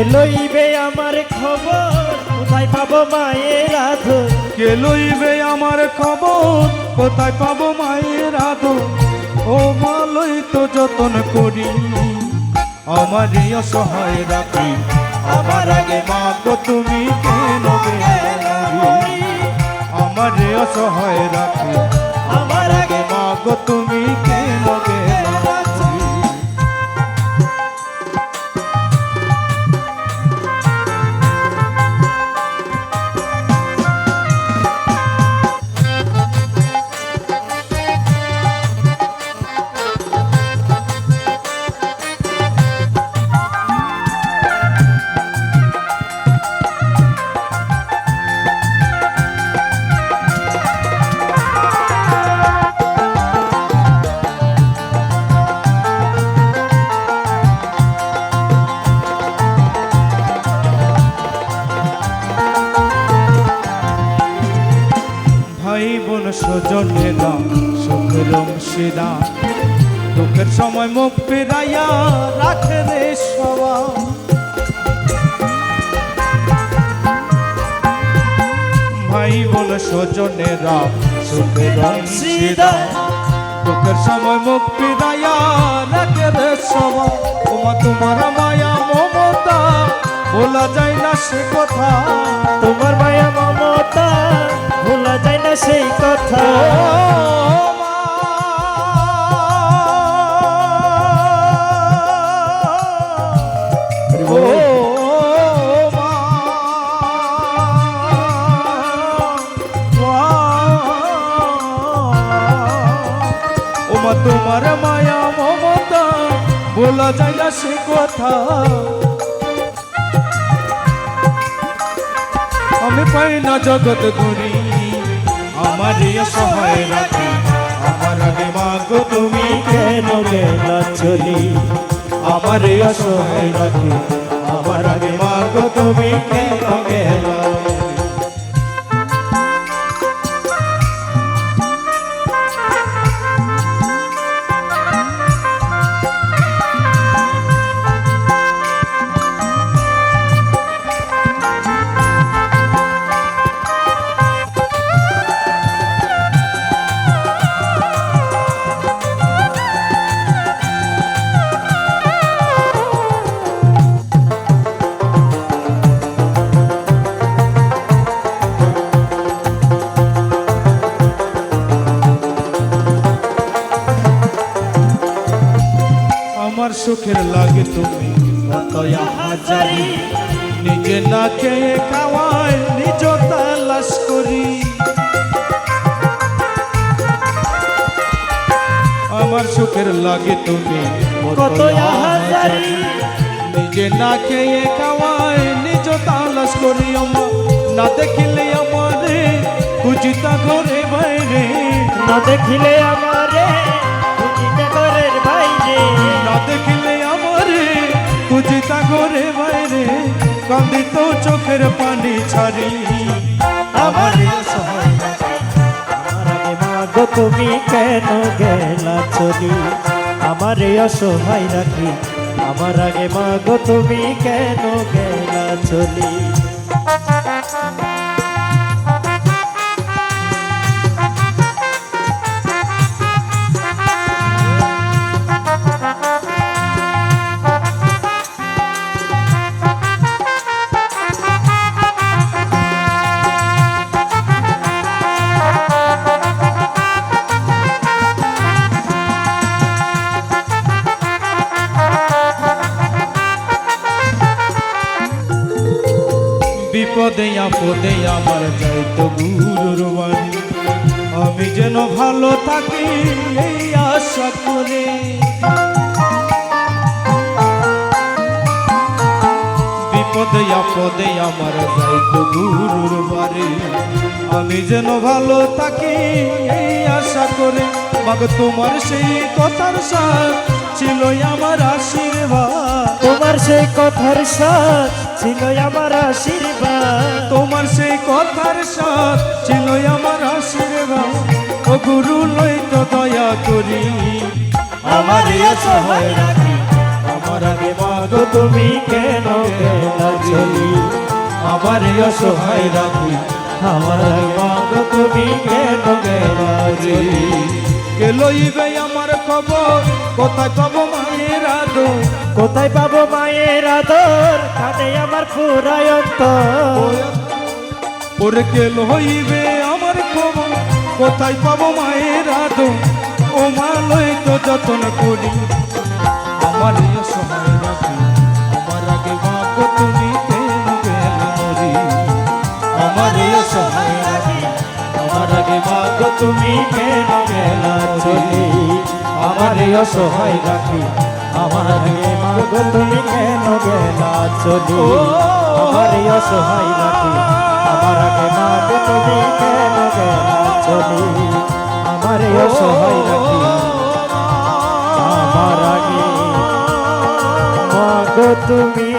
লইবে আমার খবর কোথায় পাবো মায়ের আদর কে লইবে আমার খবর কোথায় পাবো মায়ের আদর ও মা লই তো যতন করি আমারই অসহায় রাখি আমার আগে মা গো তুমি কেন গেলি আমারই অসহায় রাখি আমার আগে মা গো তুমি কেন গেলি স্বজনেরা সুখের অংশীরা দুঃখের সময় মুখ ফিরাইয়া রাখে রে সবাই ভাই বোন স্বজনেরা সুখের অংশীরা দুঃখের সময় মুখ ফিরাইয়া রাখে রে সবাই ওমা তোমার মায়া মমতা বলা যায় না সে কথা তোমার মায়া মমতা ভোলা যায় না সেই কথা তোমার মায়া মমতা বলা যায় না সে কথা আমি পাই না জগৎ ঘুরি আমারই অসহায় রাখি আমার আগে মা গো তুমি কেন গেলা চলি আমারই অসহায় রাখি আমার আগে মা গো তুমি কেন গেলা আমার সুখের লাগে তুমি কত হাজারি নিজে না খেয়ে খাওয়াই নিজ তালাশ করি আমার সুখের লাগে তুমি কত হাজারি নিজে না খেয়ে খাওয়াই নিজ তালাশ করি আমার না দেখিলে আমারে কুচিতা ঘরে বাইরে না দেখিলে আমারে কুচিতা ঘরের বাইরে না দেখিলে আমারে কুচিতা ঘরে বাইরে কান্দি তো চোখের পানি ছাড়ি আমার অসহায় রাখি আমার আগে মা গো তুমি কেন গেলা চলি আমার অসহায় রাখি আমার আগে মা গো তুমি কেন গেলা চলি বিপদে আপদে আমার যাইতো গুরুর বাড়ি আমি যেন ভালো থাকি এই আশা করে বিপদে আপদে আমার যাইতো গুরুর বাড়ি আমি যেন ভালো থাকি এই আশা করে মাগ তোমার সেই কথার সাথ ছিল আমার আশীর্বাদ তোমার সেই কথার সাথ ছিল আমার আশীর্বাদ তোমার সেই কথার সাথ ছিল আমার আশীর্বাদ ও গুরু লই তো দয়া করি আমার অসহায় রাখি আমার আমার আগে মাগো তুমি কেন গেলা চলি আমার এই অসহায় রাখি আমার আগে মাগো তুমি কেন গেলা চলি কে লইবে আমার খবর কোথায় পাবো মায়ের আদর কোথায় পাবো মায়ের আদর কাঁদে আমার পুরায় অন্তর ওরে কে লইবে আমার খবর কোথায় পাবো মায়ের আদর ও মা লই তো যতন করি আমার এই অসহায় রাখি আমার আগে মাগো তুমি কেন গেলা মরি আমার এই অসহায় রাখি আমার আগে মাগো তুমি কেন গেলা চলি আমার এই অসহায় রাখি আমার আগে মাগো তুমি কেন গেলা চলি আমার এই অসহায় রাখি আমার আগে মাগো তুমি কেন গেলা চলি আমার এই অসহায় রাখি আমার আগে মাগো তুমি